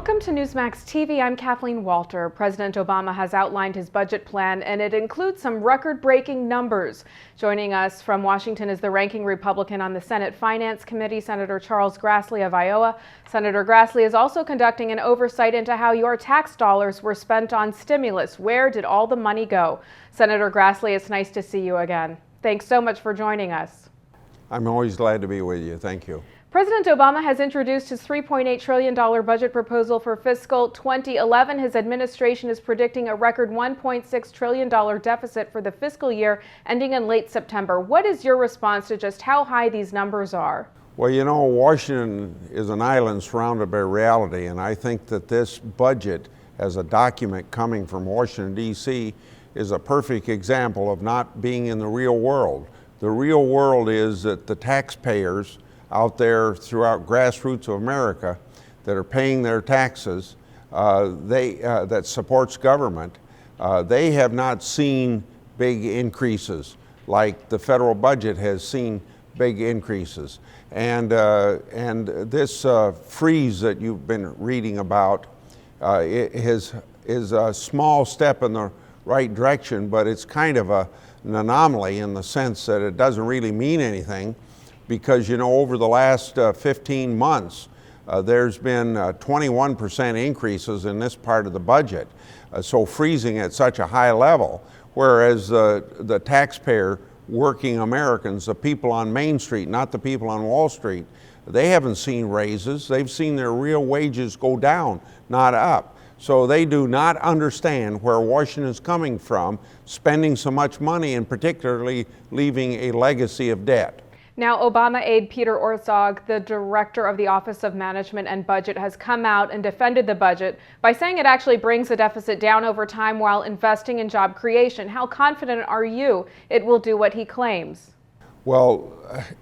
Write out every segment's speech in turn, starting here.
Welcome to Newsmax TV. I'm Kathleen Walter. President Obama has outlined his budget plan, and it includes some record-breaking numbers. Joining us from Washington is the ranking Republican on the Senate Finance Committee, Senator Charles Grassley of Iowa. Senator Grassley is also conducting an oversight into how your tax dollars were spent on stimulus. Where did all the money go? Senator Grassley, it's nice to see you again. Thanks so much for joining us. I'm always glad to be with you. Thank you. President Obama has introduced his $3.8 trillion budget proposal for fiscal 2011. His administration is predicting a record $1.6 trillion deficit for the fiscal year ending in late September. What is your response to just how high these numbers are? Well, you know, Washington is an island surrounded by reality, and I think that this budget, as a document coming from Washington, D.C., is a perfect example of not being in the real world. The real world is that the taxpayers out there throughout grassroots of America that are paying their taxes, that supports government, they have not seen big increases like the federal budget has seen big increases. And this freeze that you've been reading about is a small step in the right direction, but it's kind of an anomaly in the sense that it doesn't really mean anything. Because, you know, over the last 15 months, there's been 21% increases in this part of the budget. So freezing at such a high level, whereas the taxpayer, working Americans, the people on Main Street, not the people on Wall Street, they haven't seen raises. They've seen their real wages go down, not up. So they do not understand where Washington is coming from, spending so much money and particularly leaving a legacy of debt. Now, Obama aide Peter Orszag, the director of the Office of Management and Budget, has come out and defended the budget by saying it actually brings the deficit down over time while investing in job creation. How confident are you it will do what he claims? Well,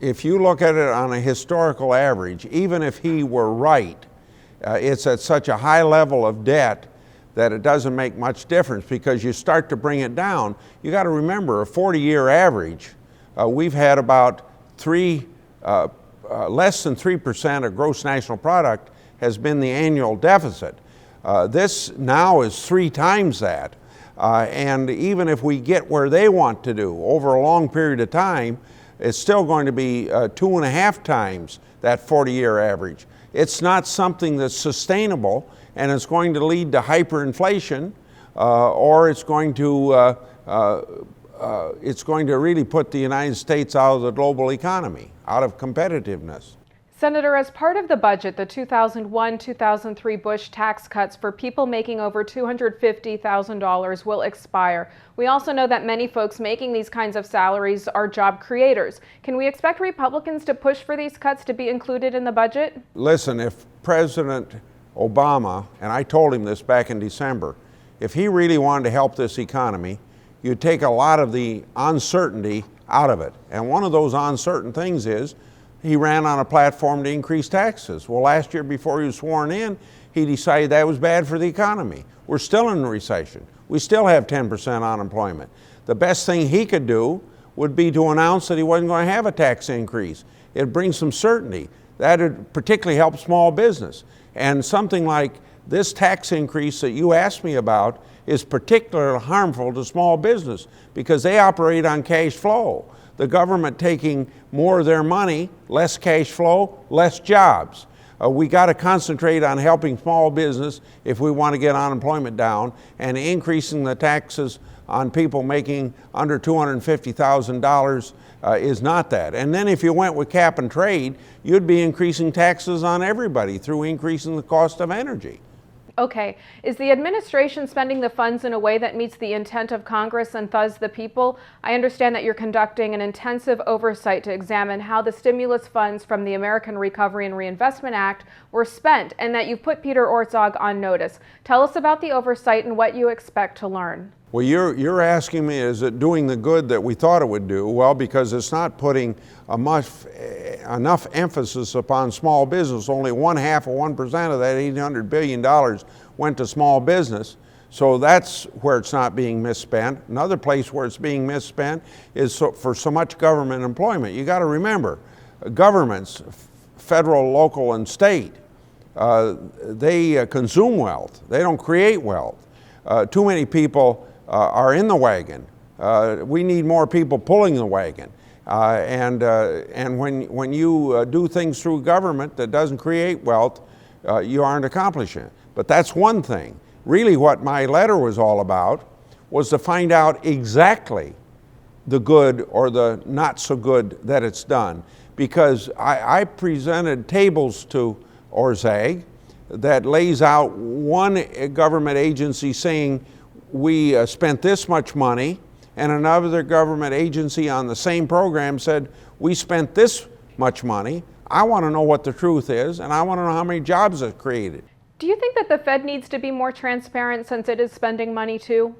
if you look at it on a historical average, even if he were right, it's at such a high level of debt that it doesn't make much difference because you start to bring it down. You got to remember, a 40-year average, we've had about less than 3% of gross national product has been the annual deficit. This now is 3 times that. And even if we get where they want to do over a long period of time, it's still going to be 2.5 times that 40-year average. It's not something that's sustainable, and it's going to lead to hyperinflation, or it's going to really put the United States out of the global economy, out of competitiveness. Senator, as part of the budget, the 2001-2003 Bush tax cuts for people making over $250,000 will expire. We also know that many folks making these kinds of salaries are job creators. Can we expect Republicans to push for these cuts to be included in the budget? Listen, if President Obama, and I told him this back in December, if he really wanted to help this economy, you take a lot of the uncertainty out of it. And one of those uncertain things is he ran on a platform to increase taxes. Well, last year before he was sworn in, he decided that was bad for the economy. We're still in a recession. We still have 10% unemployment. The best thing he could do would be to announce that he wasn't going to have a tax increase. It'd bring some certainty. That would particularly help small business. And something like this tax increase that you asked me about is particularly harmful to small business because they operate on cash flow. The government taking more of their money, less cash flow, less jobs. We got to concentrate on helping small business if we want to get unemployment down, and increasing the taxes on people making under $250,000 is not that. And then if you went with cap and trade, you'd be increasing taxes on everybody through increasing the cost of energy. Okay. Is the administration spending the funds in a way that meets the intent of Congress and thus the people? I understand that you're conducting an intensive oversight to examine how the stimulus funds from the American Recovery and Reinvestment Act were spent, and that you've put Peter Orszag on notice. Tell us about the oversight and what you expect to learn. Well, you're asking me, is it doing the good that we thought it would do? Well, because it's not putting enough emphasis upon small business. Only 0.5% of that $800 billion went to small business. So that's where it's not being misspent. Another place where it's being misspent is for so much government employment. You got to remember, governments, federal, local, and state, they consume wealth. They don't create wealth. Too many people are in the wagon. We need more people pulling the wagon. And when you do things through government that doesn't create wealth, you aren't accomplishing it. But that's one thing. Really what my letter was all about was to find out exactly the good or the not so good that it's done. Because I presented tables to Orszag that lays out one government agency saying we spent this much money, and another government agency on the same program said we spent this much money. I want to know what the truth is, and I want to know how many jobs it created. Do you think that the Fed needs to be more transparent since it is spending money too?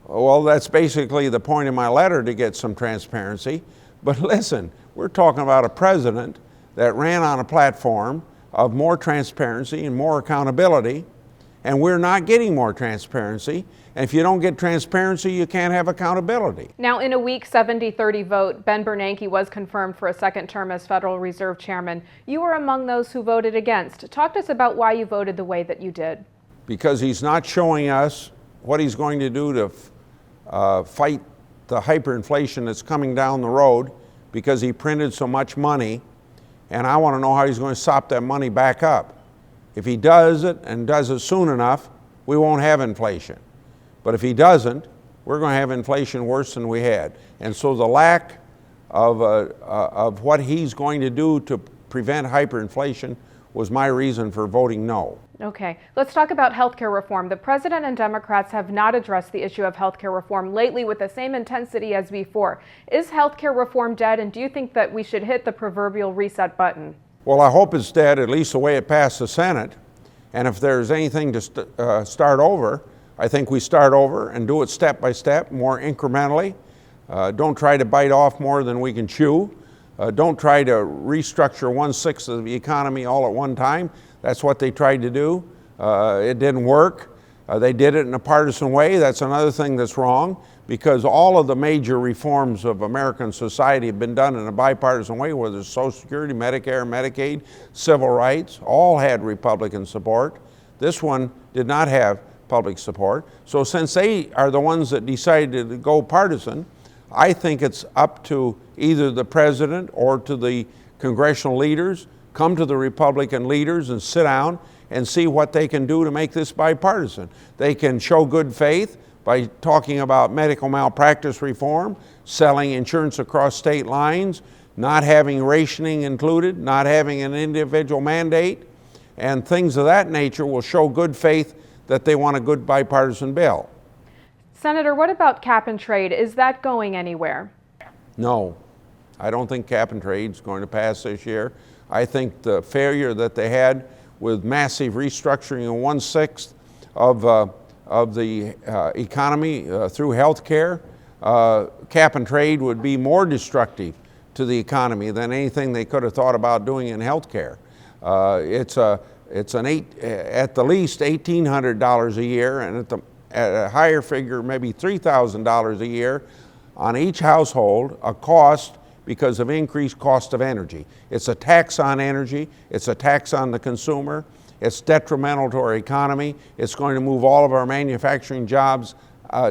Well, that's basically the point of my letter, to get some transparency. But listen, we're talking about a president that ran on a platform of more transparency and more accountability, and we're not getting more transparency. And if you don't get transparency, you can't have accountability. Now, in a weak 70-30 vote, Ben Bernanke was confirmed for a second term as Federal Reserve Chairman. You were among those who voted against. Talk to us about why you voted the way that you did. Because he's not showing us what he's going to do to fight the hyperinflation that's coming down the road, because he printed so much money, and I want to know how he's going to sop that money back up. If he does it and does it soon enough, we won't have inflation. But if he doesn't, we're going to have inflation worse than we had. And so the lack of what he's going to do to prevent hyperinflation was my reason for voting no. Okay, let's talk about healthcare reform. The president and Democrats have not addressed the issue of healthcare reform lately with the same intensity as before. Is healthcare reform dead, and do you think that we should hit the proverbial reset button? Well, I hope it's dead, at least the way it passed the Senate. And if there's anything to start over, I think we start over and do it step by step, more incrementally. Don't try to bite off more than we can chew. Don't try to restructure 1/6 of the economy all at one time. That's what they tried to do. It didn't work. They did it in a partisan way. That's another thing that's wrong, because all of the major reforms of American society have been done in a bipartisan way, whether it's Social Security, Medicare, Medicaid, civil rights, all had Republican support. This one did not have public support. So since they are the ones that decided to go partisan, I think it's up to either the president or to the congressional leaders, come to the Republican leaders and sit down and see what they can do to make this bipartisan. They can show good faith by talking about medical malpractice reform, selling insurance across state lines, not having rationing included, not having an individual mandate, and things of that nature will show good faith that they want a good bipartisan bill. Senator, what about cap and trade? Is that going anywhere? No, I don't think cap and trade is going to pass this year. I think the failure that they had with massive restructuring of 1/6 of the economy through health care, cap and trade would be more destructive to the economy than anything they could have thought about doing in health care. It's at the least $1,800 a year, and at a higher figure, maybe $3,000 a year on each household, a cost because of increased cost of energy. It's a tax on energy, it's a tax on the consumer, it's detrimental to our economy, it's going to move all of our manufacturing jobs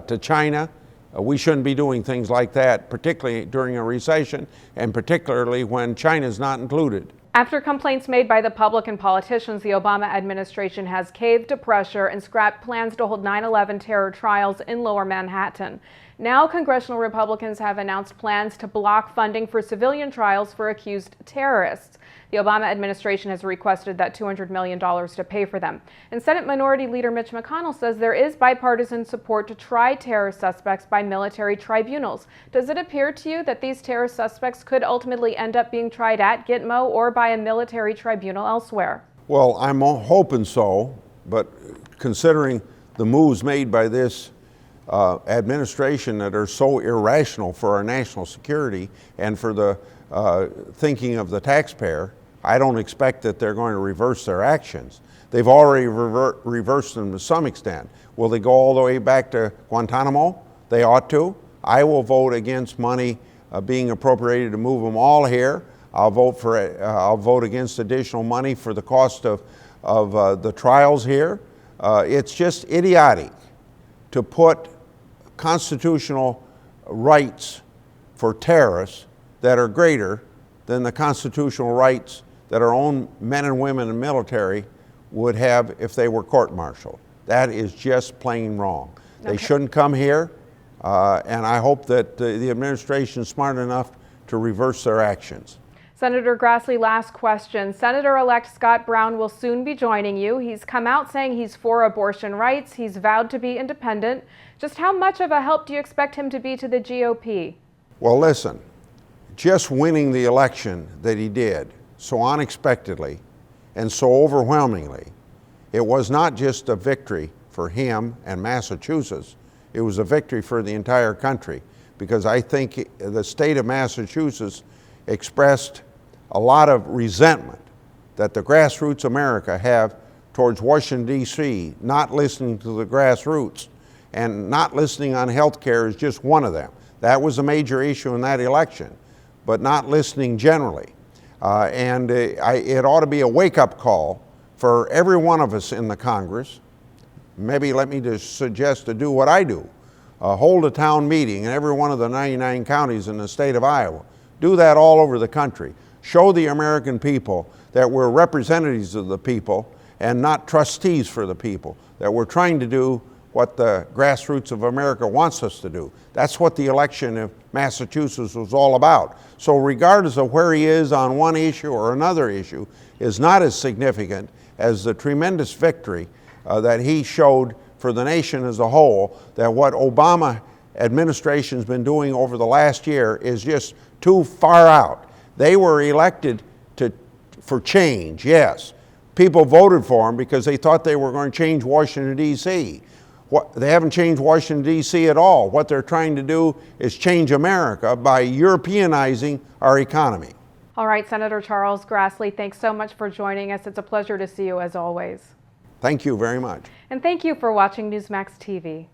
to China. We shouldn't be doing things like that, particularly during a recession, and particularly when China's not included. After complaints made by the public and politicians, the Obama administration has caved to pressure and scrapped plans to hold 9/11 terror trials in Lower Manhattan. Now, congressional Republicans have announced plans to block funding for civilian trials for accused terrorists. The Obama administration has requested that $200 million to pay for them. And Senate Minority Leader Mitch McConnell says there is bipartisan support to try terror suspects by military tribunals. Does it appear to you that these terror suspects could ultimately end up being tried at Gitmo or by a military tribunal elsewhere? Well, I'm hoping so, but considering the moves made by this administration that are so irrational for our national security and for the thinking of the taxpayer, I don't expect that they're going to reverse their actions. They've already reversed them to some extent. Will they go all the way back to Guantanamo? They ought to. I will vote against money being appropriated to move them all here. I'll vote against additional money for the cost of of the trials here. It's just idiotic to put constitutional rights for terrorists that are greater than the constitutional rights that our own men and women in the military would have if they were court-martialed. That is just plain wrong. Okay. They shouldn't come here, and I hope that the administration is smart enough to reverse their actions. Senator Grassley, last question. Senator-elect Scott Brown will soon be joining you. He's come out saying he's for abortion rights. He's vowed to be independent. Just how much of a help do you expect him to be to the GOP? Well, listen, just winning the election that he did so unexpectedly and so overwhelmingly, it was not just a victory for him and Massachusetts, it was a victory for the entire country, because I think the state of Massachusetts expressed a lot of resentment that the grassroots America have towards Washington, D.C., not listening to the grassroots, and not listening on health care is just one of them. That was a major issue in that election, but not listening generally. It ought to be a wake-up call for every one of us in the Congress. Maybe let me just suggest to do what I do. Hold a town meeting in every one of the 99 counties in the state of Iowa. Do that all over the country. Show the American people that we're representatives of the people and not trustees for the people, that we're trying to do what the grassroots of America wants us to do. That's what the election of Massachusetts was all about. So regardless of where he is on one issue or another issue is not as significant as the tremendous victory that he showed for the nation as a whole, that what Obama administration's been doing over the last year is just too far out. They were elected for change, yes. People voted for them because they thought they were going to change Washington, D.C. They haven't changed Washington, D.C. at all. What they're trying to do is change America by Europeanizing our economy. All right, Senator Charles Grassley, thanks so much for joining us. It's a pleasure to see you as always. Thank you very much. And thank you for watching Newsmax TV.